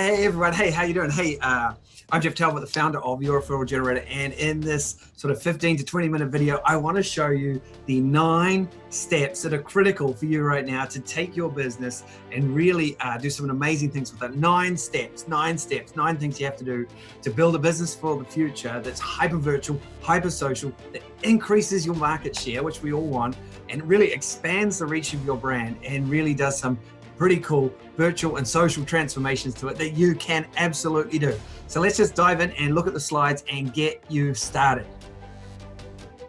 Hey everyone, hey, how you doing? Hey, I'm Geoff Talbot, the founder of Your Referral Generator, and in this sort of 15 to 20 minute video, I want to show you the 9 steps that are critical for you right now to take your business and really do some amazing things with it. 9 steps, 9 things you have to do to build a business for the future that's hyper virtual, hyper social, that increases your market share, which we all want, and really expands the reach of your brand and really does some pretty cool virtual and social transformations to it that you can absolutely do. So let's just dive in and look at the slides and get you started.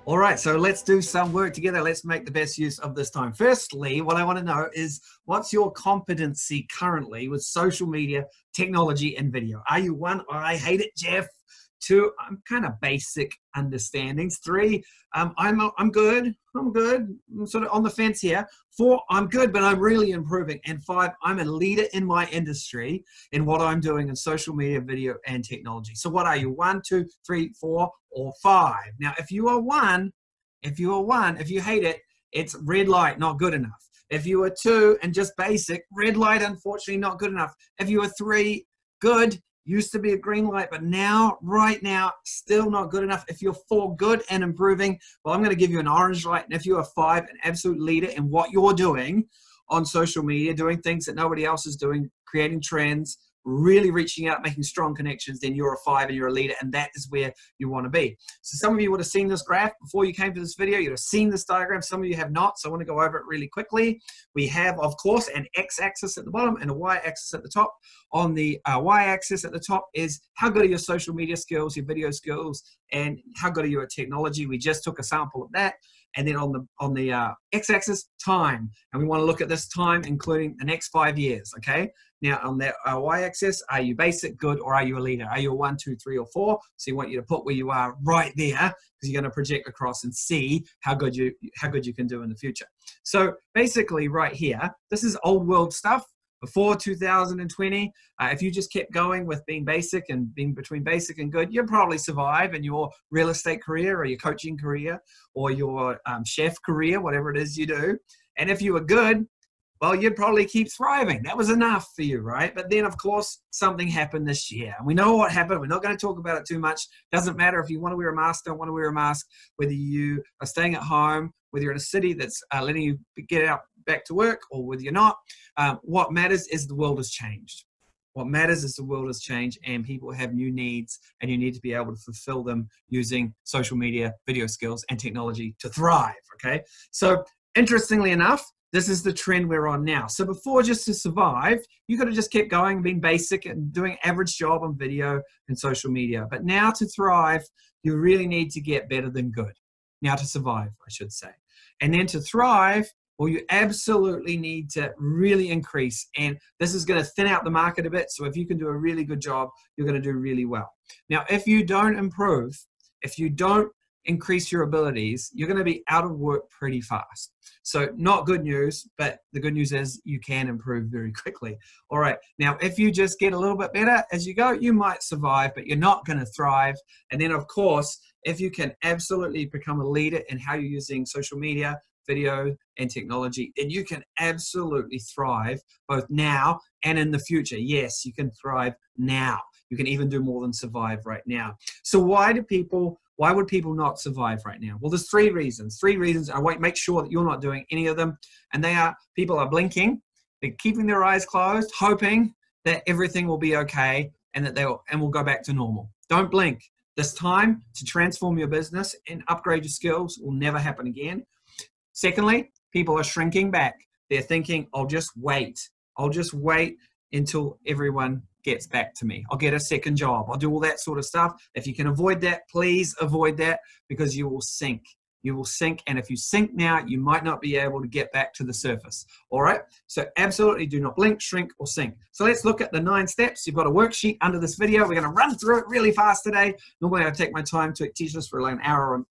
All right, so let's do some work together. Let's make the best use of this time. Firstly, what I want to know is what's your competency currently with social media, technology, and video? Are you 1, I hate it, Geoff? 2, I'm kind of basic understandings. 3, I'm good. I'm sort of on the fence here. 4, I'm good, but I'm really improving. And 5, I'm a leader in my industry in what I'm doing in social media, video, and technology. So what are you? 1, 2, 3, 4, or 5? Now, if you are 1, if you hate it, it's red light, not good enough. If you are 2 and just basic, red light, unfortunately, not good enough. If you are 3, good. Used to be a green light, but now, right now, still not good enough. If you're 4, good and improving, well, I'm going to give you an orange light. And if you are 5, an absolute leader in what you're doing on social media, doing things that nobody else is doing, creating trends, really reaching out, making strong connections, then you're a 5 and you're a leader, and that is where you want to be. So some of you would have seen this graph before you came to this video. You'd have seen this diagram. Some of you have not, so I want to go over it really quickly. We have, of course, an x-axis at the bottom and a y-axis at the top. On the y-axis at the top is how good are your social media skills, your video skills, and how good are you at technology. We just took a sample of that. And then on the x-axis, time. And we want to look at this time, including the next 5 years, okay? Now, on the y-axis, are you basic, good, or are you a leader? Are you a 1, 2, 3, or 4? So you want you to put where you are right there, because you're going to project across and see how good you can do in the future. So basically right here, this is old world stuff. Before 2020, if you just kept going with being basic and being between basic and good, you'd probably survive in your real estate career or your coaching career or your chef career, whatever it is you do. And if you were good, well, you'd probably keep thriving. That was enough for you, right? But then, of course, something happened this year. And we know what happened. We're not going to talk about it too much. Doesn't matter if you want to wear a mask, don't want to wear a mask, whether you are staying at home, whether you're in a city that's letting you get out back to work, or whether you're not. What matters is the world has changed. What matters is the world has changed, and people have new needs, and you need to be able to fulfill them using social media, video skills, and technology to thrive, okay? So interestingly enough, this is the trend we're on now. So before, just to survive, you could have just kept going, being basic and doing average job on video and social media. But now to thrive, you really need to get better than good. Now to survive, I should say. And then to thrive, well, you absolutely need to really increase. And this is going to thin out the market a bit. So if you can do a really good job, you're going to do really well. Now, if you don't improve, if you don't increase your abilities, you're going to be out of work pretty fast. So not good news, but the good news is you can improve very quickly. All right. Now, if you just get a little bit better as you go, you might survive, but you're not going to thrive. And then, of course, if you can absolutely become a leader in how you're using social media, video, and technology, then you can absolutely thrive both now and in the future. Yes, you can thrive now. You can even do more than survive right now. So why would people not survive right now? Well, there's 3 reasons. 3 reasons. I won't make sure that you're not doing any of them. And they are, people are blinking, they're keeping their eyes closed, hoping that everything will be okay and that we'll go back to normal. Don't blink. This time to transform your business and upgrade your skills will never happen again. Secondly, people are shrinking back. They're thinking, I'll just wait. I'll just wait until everyone gets back to me. I'll get a second job. I'll do all that sort of stuff. If you can avoid that, please avoid that, because you will sink. You will sink. And if you sink now, you might not be able to get back to the surface. All right. So absolutely do not blink, shrink, or sink. So let's look at the 9 steps. You've got a worksheet under this video. We're going to run through it really fast today. Normally I take my time to teach this for like an hour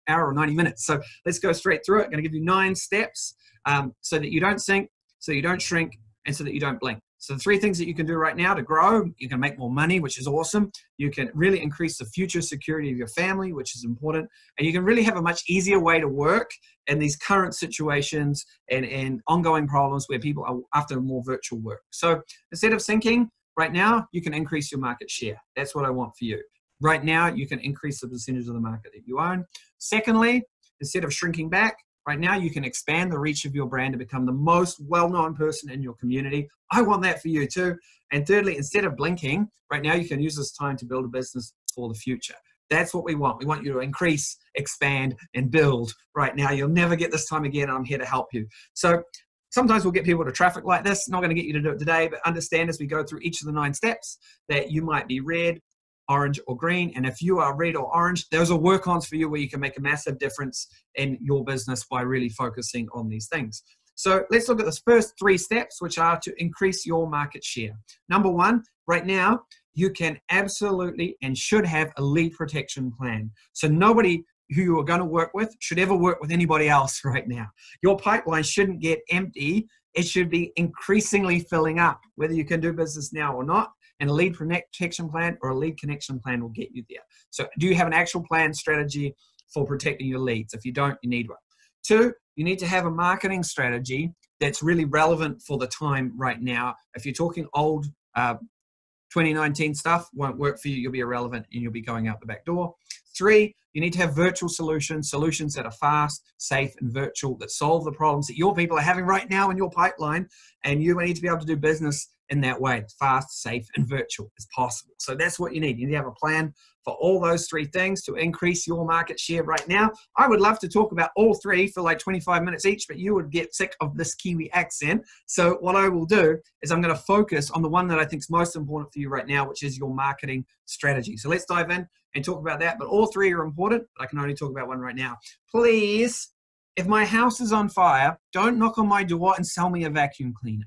or 90 minutes. So let's go straight through it. I'm going to give you 9 steps so that you don't sink, so you don't shrink, and so that you don't blink. So the 3 things that you can do right now to grow: you can make more money, which is awesome. You can really increase the future security of your family, which is important. And you can really have a much easier way to work in these current situations and ongoing problems where people are after more virtual work. So instead of sinking, right now, you can increase your market share. That's what I want for you. Right now, you can increase the percentage of the market that you own. Secondly, instead of shrinking back, right now, you can expand the reach of your brand to become the most well-known person in your community. I want that for you too. And thirdly, instead of blinking, right now, you can use this time to build a business for the future. That's what we want. We want you to increase, expand, and build right now. You'll never get this time again, and I'm here to help you. So sometimes we'll get people to traffic like this. Not going to get you to do it today, but understand as we go through each of the 9 steps that you might be red, orange, or green. And if you are red or orange, those are work-ons for you where you can make a massive difference in your business by really focusing on these things. So let's look at the first 3 steps, which are to increase your market share. Number 1, right now, you can absolutely and should have a lead protection plan. So nobody who you are going to work with should ever work with anybody else right now. Your pipeline shouldn't get empty. It should be increasingly filling up, whether you can do business now or not. And a lead protection plan or a lead connection plan will get you there. So do you have an actual plan strategy for protecting your leads? If you don't, you need one. 2, you need to have a marketing strategy that's really relevant for the time right now. If you're talking old 2019 stuff, won't work for you. You'll be irrelevant and you'll be going out the back door. 3, you need to have virtual solutions that are fast, safe, and virtual, that solve the problems that your people are having right now in your pipeline. And you need to be able to do business in that way, fast, safe, and virtual as possible. So that's what you need. You need to have a plan for all those 3 things to increase your market share right now. I would love to talk about all 3 for like 25 minutes each, but you would get sick of this Kiwi accent. So what I will do is I'm going to focus on the one that I think is most important for you right now, which is your marketing strategy. So let's dive in and talk about that. But all 3 are important, but I can only talk about one right now. Please, if my house is on fire, don't knock on my door and sell me a vacuum cleaner.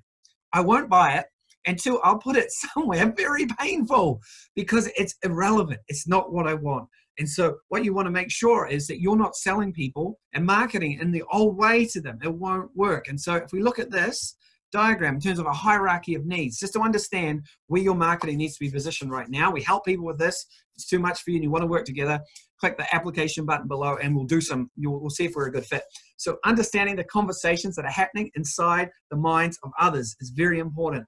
I won't buy it. And 2, I'll put it somewhere very painful because it's irrelevant. It's not what I want. And so what you want to make sure is that you're not selling people and marketing in the old way to them. It won't work. And so if we look at this diagram in terms of a hierarchy of needs, just to understand where your marketing needs to be positioned right now, we help people with this. If it's too much for you and you want to work together, click the application button below and we'll see if we're a good fit. So understanding the conversations that are happening inside the minds of others is very important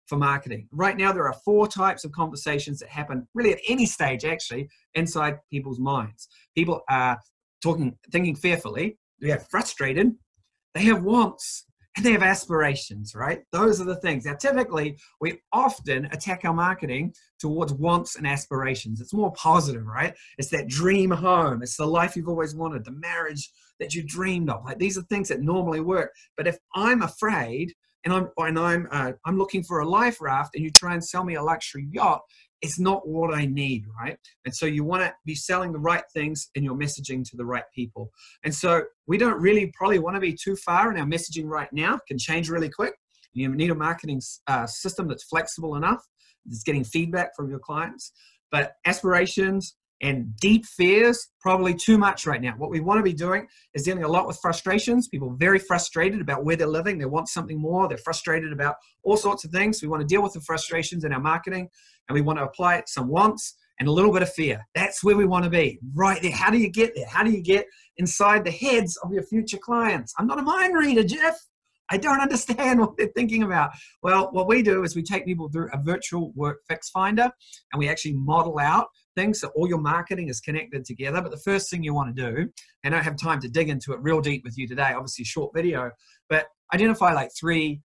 for marketing. Right now, there are 4 types of conversations that happen really at any stage, actually, inside people's minds. People are thinking fearfully, they are frustrated, they have wants, and they have aspirations, right? Those are the things. Now, typically, we often attack our marketing towards wants and aspirations. It's more positive, right? It's that dream home. It's the life you've always wanted, the marriage that you dreamed of. Like, these are things that normally work. But if I'm afraid and I'm looking for a life raft and you try and sell me a luxury yacht, it's not what I need, right? And so you want to be selling the right things in your messaging to the right people. And so we don't really probably want to be too far in our messaging right now. It can change really quick. You need a marketing system that's flexible enough, that's getting feedback from your clients. But aspirations and deep fears, probably too much right now. What we want to be doing is dealing a lot with frustrations. People are very frustrated about where they're living. They want something more. They're frustrated about all sorts of things. We want to deal with the frustrations in our marketing, and we want to apply some wants and a little bit of fear. That's where we want to be, right there. How do you get there? How do you get inside the heads of your future clients? I'm not a mind reader, Geoff. I don't understand what they're thinking about. Well, what we do is we take people through a virtual work fix finder, and we actually model out things so all your marketing is connected together. But the first thing you want to do, and I don't have time to dig into it real deep with you today, obviously short video, but identify like 3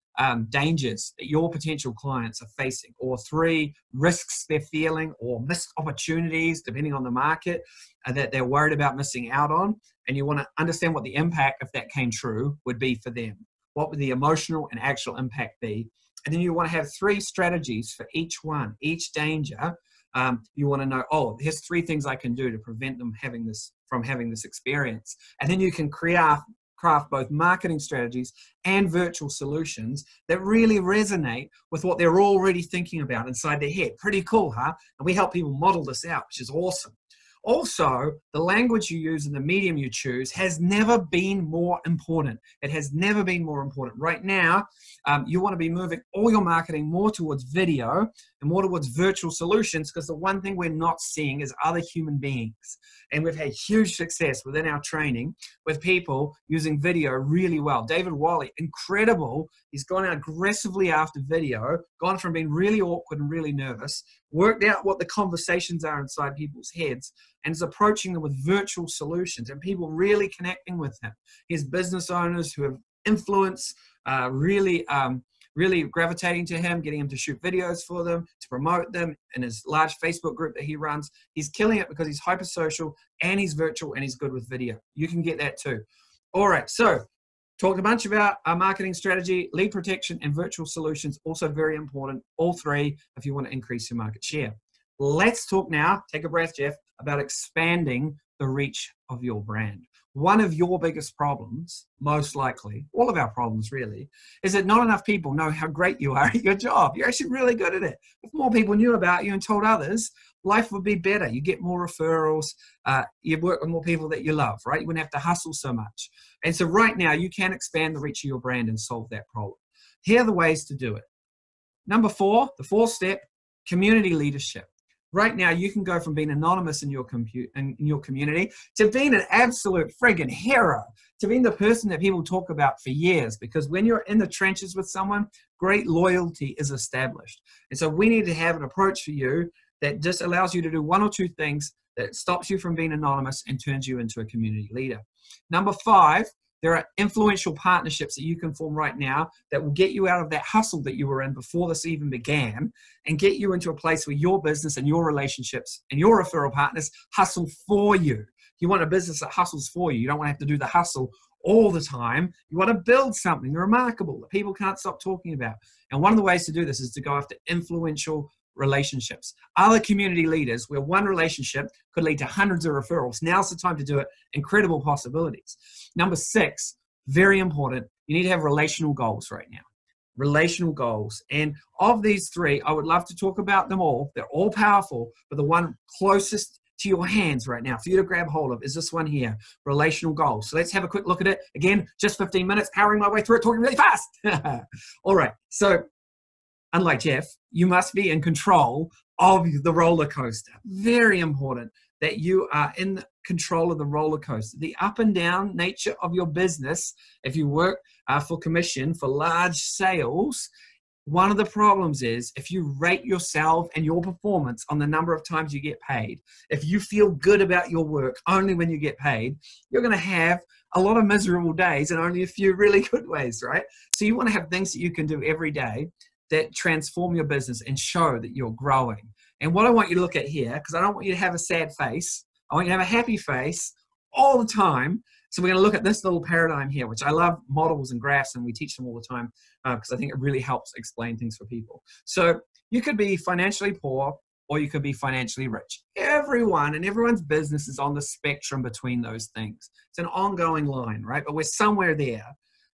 dangers that your potential clients are facing, or 3 risks they're feeling, or missed opportunities, depending on the market, that they're worried about missing out on. And you want to understand what the impact, if that came true, would be for them. What would the emotional and actual impact be? And then you want to have 3 strategies for each one, each danger. You want to know, oh, here's 3 things I can do to prevent them from having this experience. And then you can craft both marketing strategies and virtual solutions that really resonate with what they're already thinking about inside their head. Pretty cool, huh? And we help people model this out, which is awesome. Also, the language you use and the medium you choose has never been more important. It has never been more important. Right now, you want to be moving all your marketing more towards video and more towards virtual solutions, because the one thing we're not seeing is other human beings. And we've had huge success within our training with people using video really well. David Wally, incredible. He's gone out aggressively after video, gone from being really awkward and really nervous, worked out what the conversations are inside people's heads, and is approaching them with virtual solutions and people really connecting with him. His business owners who have influence, really gravitating to him, getting him to shoot videos for them, to promote them in his large Facebook group that he runs. He's killing it because he's hyper social and he's virtual and he's good with video. You can get that too. All right, so talked a bunch about our marketing strategy, lead protection, and virtual solutions. Also very important, all three, if you want to increase your market share. Let's talk now, take a breath, Geoff, about expanding the reach of your brand. One of your biggest problems, most likely, all of our problems really, is that not enough people know how great you are at your job. You're actually really good at it. If more people knew about you and told others, life would be better. You get more referrals. You work with more people that you love, right? You wouldn't have to hustle so much. And so right now, you can expand the reach of your brand and solve that problem. Here are the ways to do it. Number 4, the 4th step, community leadership. Right now, you can go from being anonymous in your community to being an absolute friggin' hero, to being the person that people talk about for years, because when you're in the trenches with someone, great loyalty is established. And so we need to have an approach for you that just allows you to do 1 or 2 things that stops you from being anonymous and turns you into a community leader. Number 5, there are influential partnerships that you can form right now that will get you out of that hustle that you were in before this even began and get you into a place where your business and your relationships and your referral partners hustle for you. You want a business that hustles for you. You don't want to have to do the hustle all the time. You want to build something remarkable that people can't stop talking about. And one of the ways to do this is to go after influential relationships. Other community leaders where one relationship could lead to hundreds of referrals. Now's the time to do it. Incredible possibilities. Number 6, very important. You need to have relational goals right now. Relational goals. And of these 3, I would love to talk about them all. They're all powerful, but the one closest to your hands right now for you to grab hold of is this one here, relational goals. So let's have a quick look at it. Again, just 15 minutes, powering my way through it, talking really fast. All right. So unlike Geoff, you must be in control of the roller coaster. Very important that you are in control of the roller coaster. The up and down nature of your business, if you work for commission for large sales, one of the problems is if you rate yourself and your performance on the number of times you get paid, if you feel good about your work only when you get paid, you're going to have a lot of miserable days and only a few really good ways, right? So you want to have things that you can do every day that transform your business and show that you're growing. And what I want you to look at here, because I don't want you to have a sad face, I want you to have a happy face all the time. So we're going to look at this little paradigm here, which I love models and graphs, and we teach them all the time because I think it really helps explain things for people. So you could be financially poor or you could be financially rich. Everyone and everyone's business is on the spectrum between those things. It's an ongoing line, right? But we're somewhere there.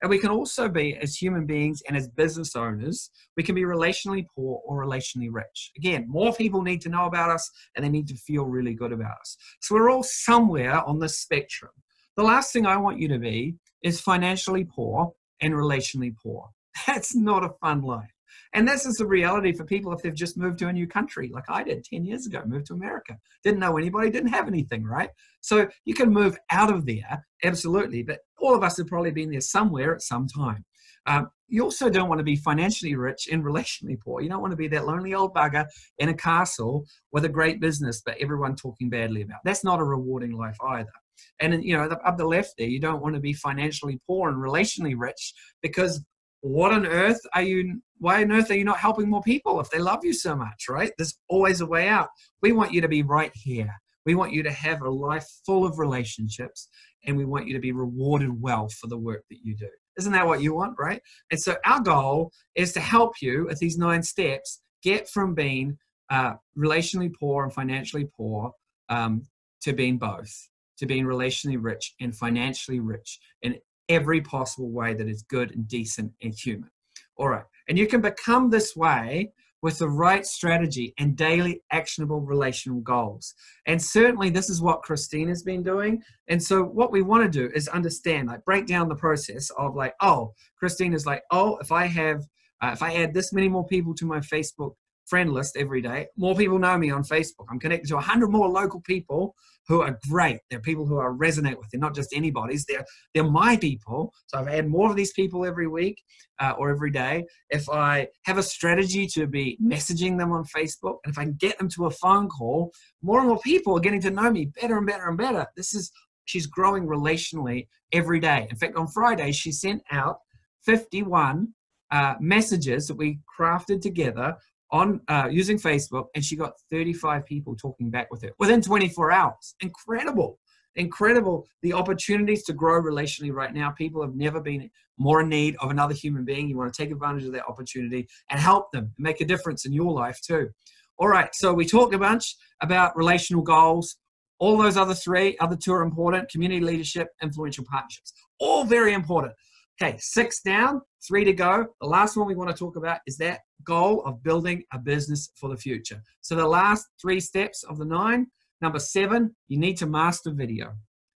And we can also be, as human beings and as business owners, we can be relationally poor or relationally rich. Again, more people need to know about us and they need to feel really good about us. So we're all somewhere on this spectrum. The last thing I want you to be is financially poor and relationally poor. That's not a fun life. And this is the reality for people if they've just moved to a new country, like I did 10 years ago, moved to America. Didn't know anybody, didn't have anything, right? So you can move out of there, absolutely, but all of us have probably been there somewhere at some time. You also don't want to be financially rich and relationally poor. You don't want to be that lonely old bugger in a castle with a great business, but everyone talking badly about. That's not a rewarding life either. And you know, up the left there, you don't want to be financially poor and relationally rich because why on earth are you not helping more people if they love you so much, right? There's always a way out. We want you to be right here. We want you to have a life full of relationships, and we want you to be rewarded well for the work that you do. Isn't that what you want, right? And so our goal is to help you at these 9 steps get from being relationally poor and financially poor to being both, to being relationally rich and financially rich in every possible way that is good and decent and human. All right. And you can become this way with the right strategy and daily actionable relational goals. And certainly this is what Christina's been doing. And so what we want to do is understand, like break down the process of like, oh, Christina's like, oh, if I add this many more people to my Facebook friend list every day, more people know me on Facebook. I'm connected to 100 more local people who are great. They're people who I resonate with. They're not just anybody's. They're my people. So I've had more of these people every week or every day. If I have a strategy to be messaging them on Facebook, and if I can get them to a phone call, more and more people are getting to know me better and better and better. She's growing relationally every day. In fact, on Friday, she sent out 51 messages that we crafted together on using Facebook, and she got 35 people talking back with her within 24 hours. Incredible. The opportunities to grow relationally right now. People have never been more in need of another human being. You want to take advantage of that opportunity and help them and make a difference in your life too. All right, so we talked a bunch about relational goals. All those other two are important: community leadership, influential partnerships. All very important. Okay, 6 down, 3 to go. The last one we want to talk about is that goal of building a business for the future. So the last 3 steps of the 9. Number 7, you need to master video.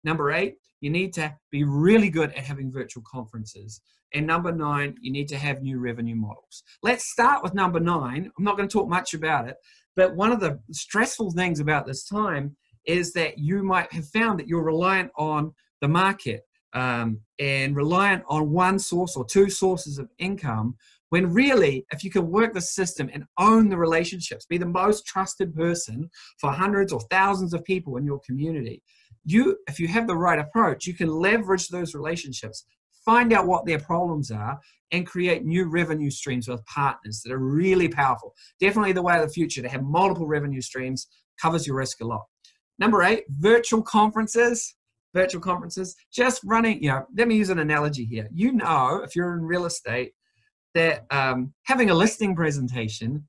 Number 8, you need to be really good at having virtual conferences. And number 9, you need to have new revenue models. Let's start with number 9. I'm not going to talk much about it, but one of the stressful things about this time is that you might have found that you're reliant on the market and reliant on one source or 2 sources of income, when really, if you can work the system and own the relationships, be the most trusted person for hundreds or thousands of people in your community, if you have the right approach, you can leverage those relationships, find out what their problems are, and create new revenue streams with partners that are really powerful. Definitely the way of the future, to have multiple revenue streams covers your risk a lot. Number 8, virtual conferences. Just running, let me use an analogy here. If you're in real estate, that having a listing presentation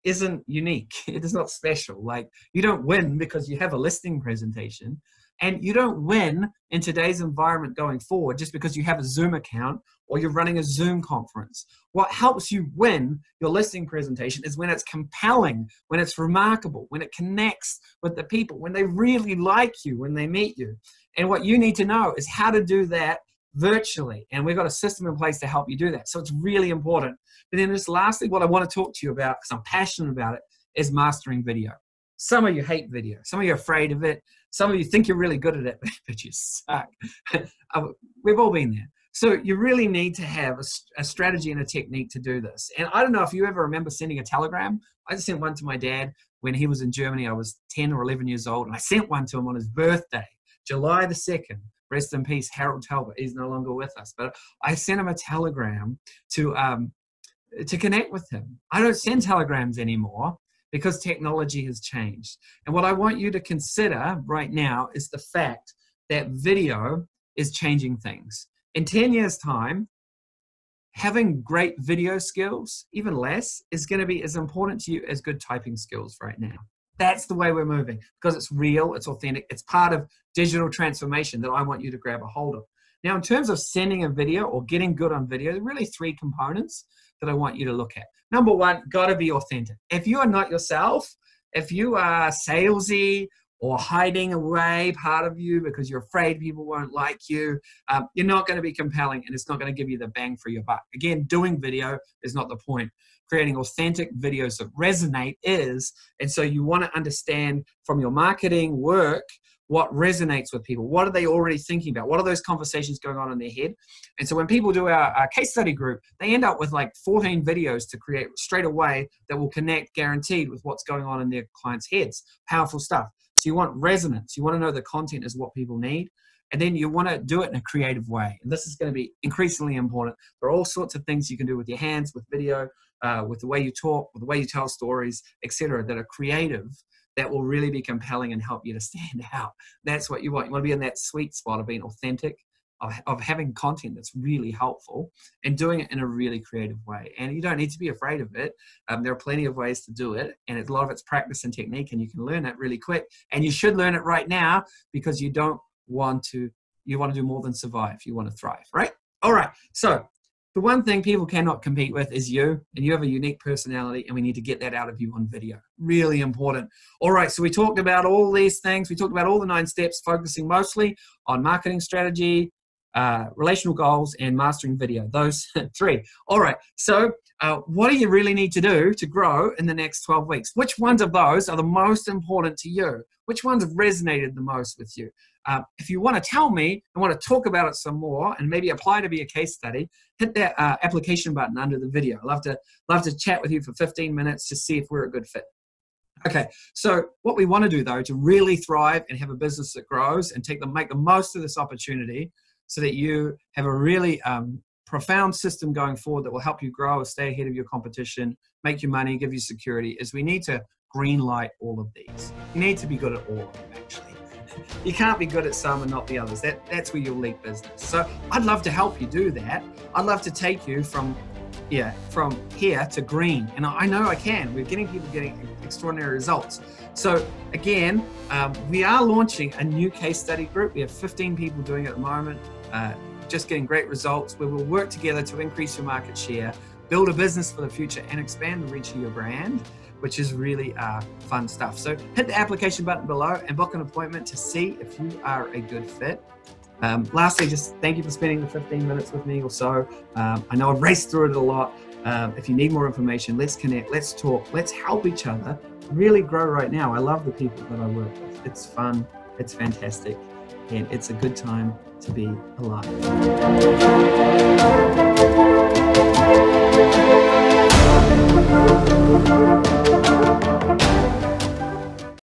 isn't unique. It is not special. Like, you don't win because you have a listing presentation, and you don't win in today's environment going forward just because you have a Zoom account or you're running a Zoom conference. What helps you win your listing presentation is when it's compelling, when it's remarkable, when it connects with the people, when they really like you, when they meet you. And what you need to know is how to do that virtually. And we've got a system in place to help you do that. So it's really important. But then just lastly, what I want to talk to you about, because I'm passionate about it, is mastering video. Some of you hate video. Some of you are afraid of it. Some of you think you're really good at it, but you suck. We've all been there. So you really need to have a strategy and a technique to do this. And I don't know if you ever remember sending a telegram. I just sent one to my dad when he was in Germany. I was 10 or 11 years old, and I sent one to him on his birthday, July the 2nd. Rest in peace, Harold Talbot. He's no longer with us. But I sent him a telegram to connect with him. I don't send telegrams anymore because technology has changed. And what I want you to consider right now is the fact that video is changing things. In 10 years' time, having great video skills, even less, is going to be as important to you as good typing skills right now. That's the way we're moving, because it's real, it's authentic, it's part of digital transformation that I want you to grab a hold of. Now, in terms of sending a video or getting good on video, there are really 3 components that I want you to look at. Number 1, got to be authentic. If you are not yourself, if you are salesy or hiding away part of you because you're afraid people won't like you, you're not going to be compelling, and it's not going to give you the bang for your buck. Again, doing video is not the point. Creating authentic videos that resonate is. And so you want to understand from your marketing work what resonates with people. What are they already thinking about? What are those conversations going on in their head? And so when people do our case study group, they end up with like 14 videos to create straight away that will connect guaranteed with what's going on in their clients' heads. Powerful stuff. So you want resonance. You want to know the content is what people need. And then you want to do it in a creative way. And this is going to be increasingly important. There are all sorts of things you can do with your hands, with video, with the way you talk, with the way you tell stories, etc., that are creative, that will really be compelling and help you to stand out. That's what you want. You want to be in that sweet spot of being authentic, of having content that's really helpful, and doing it in a really creative way. And you don't need to be afraid of it. There are plenty of ways to do it, and a lot of it's practice and technique, and you can learn it really quick. And you should learn it right now, because you want to do more than survive. You want to thrive, right? All right. So The one thing people cannot compete with is you, and you have a unique personality, and we need to get that out of you on video. Really important. All right, so we talked about all these things. We talked about all the 9 steps, focusing mostly on marketing strategy, relational goals, and mastering video. Those 3. All right, so what do you really need to do to grow in the next 12 weeks? Which ones of those are the most important to you? Which ones have resonated the most with you? If you want to tell me and want to talk about it some more and maybe apply to be a case study, hit that application button under the video. I'd love to chat with you for 15 minutes to see if we're a good fit. Okay, so what we want to do though, to really thrive and have a business that grows and make the most of this opportunity so that you have a really profound system going forward that will help you grow, stay ahead of your competition, make you money, give you security, is we need to greenlight all of these. You need to be good at all of them, actually. You can't be good at some and not the others. That's where you'll leak business. So I'd love to help you do that. I'd love to take you from here to green. And I know I can. We're getting people getting extraordinary results. So again, we are launching a new case study group. We have 15 people doing it at the moment, just getting great results, where we'll work together to increase your market share, build a business for the future, and expand the reach of your brand, which is really fun stuff. So hit the application button below and book an appointment to see if you are a good fit. Lastly, just thank you for spending the 15 minutes with me or so. I know I've raced through it a lot. If you need more information, let's connect, let's talk, let's help each other really grow right now. I love the people that I work with. It's fun, it's fantastic, and it's a good time to be alive.